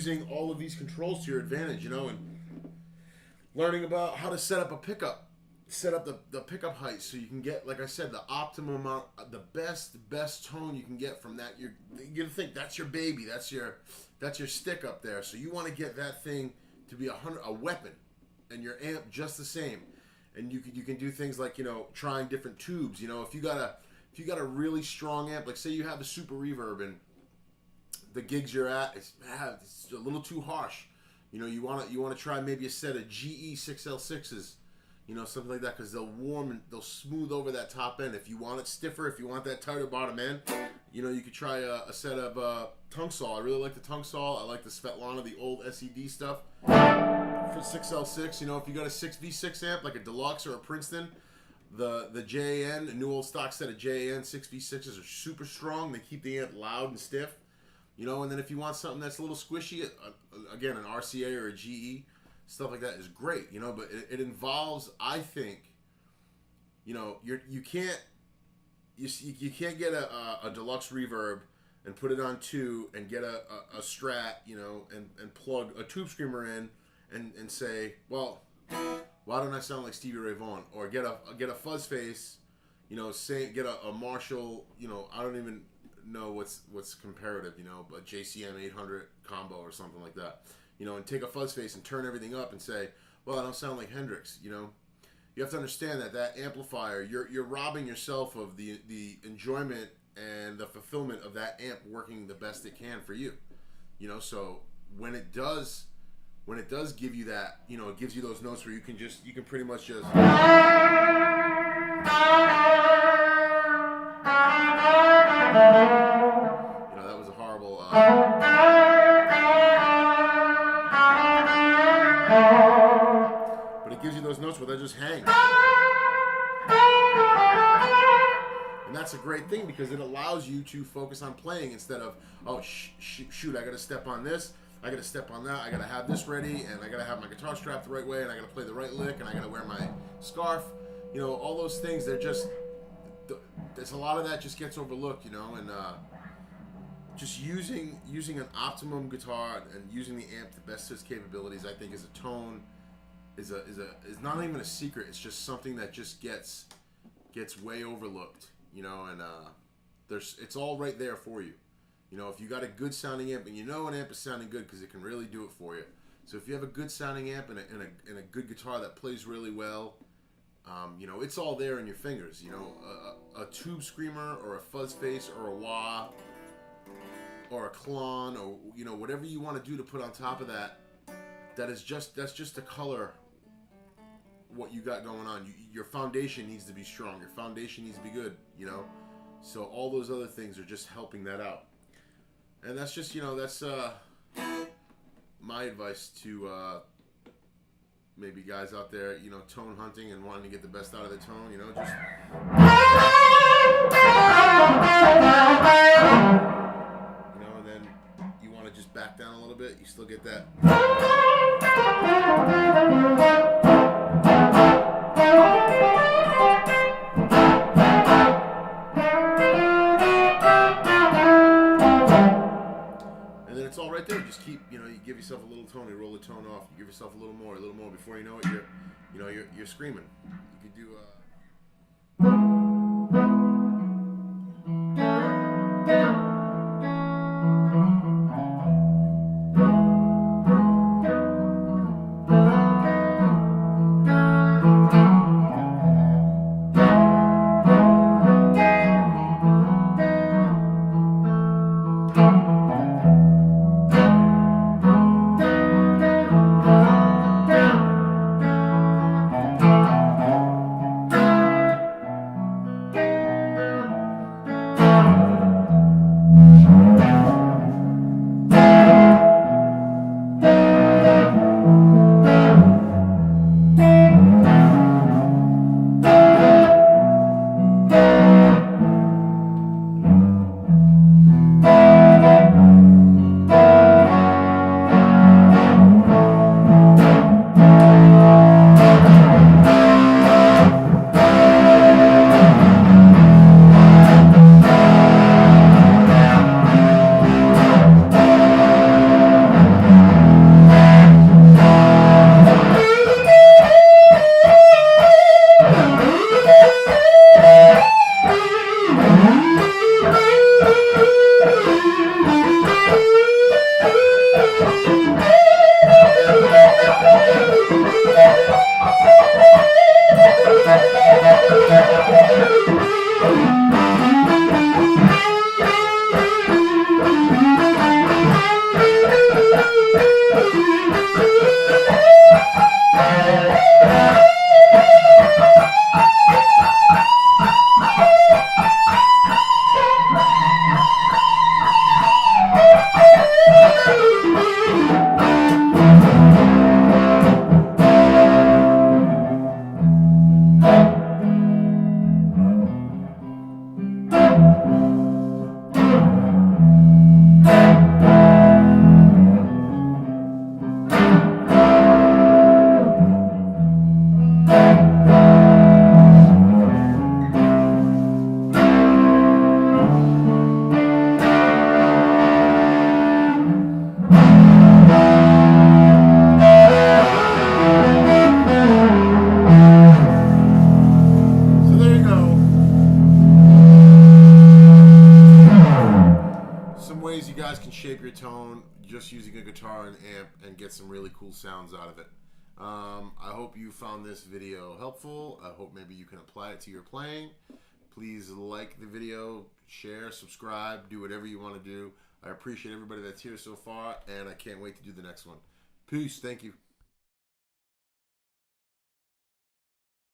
using all of these controls to your advantage, you know, and learning about how to set up a pickup, set up the pickup height so you can get, like I said, the optimum amount, the best tone you can get from that. You gotta think that's your baby, that's your stick up there. So you want to get that thing to be a weapon, and your amp just the same. And you can do things like, you know, trying different tubes. You know, if you got a really strong amp, like say you have a super reverb and the gigs you're at, it's a little too harsh. You know, you want to try maybe a set of GE 6L6s, you know, something like that, because they'll warm and they'll smooth over that top end. If you want it stiffer, if you want that tighter bottom end, you know, you could try a set of tongue saw. I really like the tongue saw. I like the Svetlana, the old SED stuff for 6L6. You know, if you got a 6V6 amp like a Deluxe or a Princeton, the JAN, a new old stock set of JAN 6V6s are super strong. They keep the amp loud and stiff. You know, and then if you want something that's a little squishy, again, an RCA or a GE, stuff like that is great, you know, but it involves, I think, you know, you can't get a deluxe reverb and put it on 2 and get a Strat, you know, and plug a tube screamer in and say, well, why don't I sound like Stevie Ray Vaughan? Or get a fuzz face, you know, get a Marshall, you know, I don't even know what's comparative, you know, but JCM 800 combo or something like that, you know, and take a fuzz face and turn everything up and say, well, I don't sound like Hendrix, you know. You have to understand that amplifier, you're robbing yourself of the enjoyment and the fulfillment of that amp working the best it can for you, you know. So when it does give you that, you know, it gives you those notes where you can pretty much just, you know, that was a horrible but it gives you those notes where they just hang. And that's a great thing because it allows you to focus on playing instead of, oh, shoot, I got to step on this, I got to step on that, I got to have this ready, and I got to have my guitar strapped the right way, and I got to play the right lick, and I got to wear my scarf. You know, all those things, there's a lot of that just gets overlooked, you know, and just using an optimum guitar and using the amp to best its capabilities, I think, is a tone, is not even a secret. It's just something that just gets way overlooked, you know, and it's all right there for you. You know, if you got a good sounding amp, and you know an amp is sounding good because it can really do it for you. So if you have a good sounding amp and a good guitar that plays really well, you know, it's all there in your fingers. You know, a tube screamer or a fuzz face or a wah or a klon, or, you know, whatever you want to do to put on top of that, that's just to color what you got going on. Your foundation needs to be strong. Your foundation needs to be good, you know. So all those other things are just helping that out. And that's just, you know, that's my advice to maybe guys out there, you know, tone hunting and wanting to get the best out of their tone, you know, just, you know, and then you want to just back down a little bit, you still get that. It's all right there. Just keep, you know, you give yourself a little tone, you roll the tone off, you give yourself a little more. Before you know it, you're screaming. You could do guys can shape your tone just using a guitar and amp and get some really cool sounds out of it. I hope you found this video helpful. I hope maybe you can apply it to your playing. Please like the video, share, subscribe, do whatever you want to do. I appreciate everybody that's here so far, and I can't wait to do the next one. Peace. Thank you.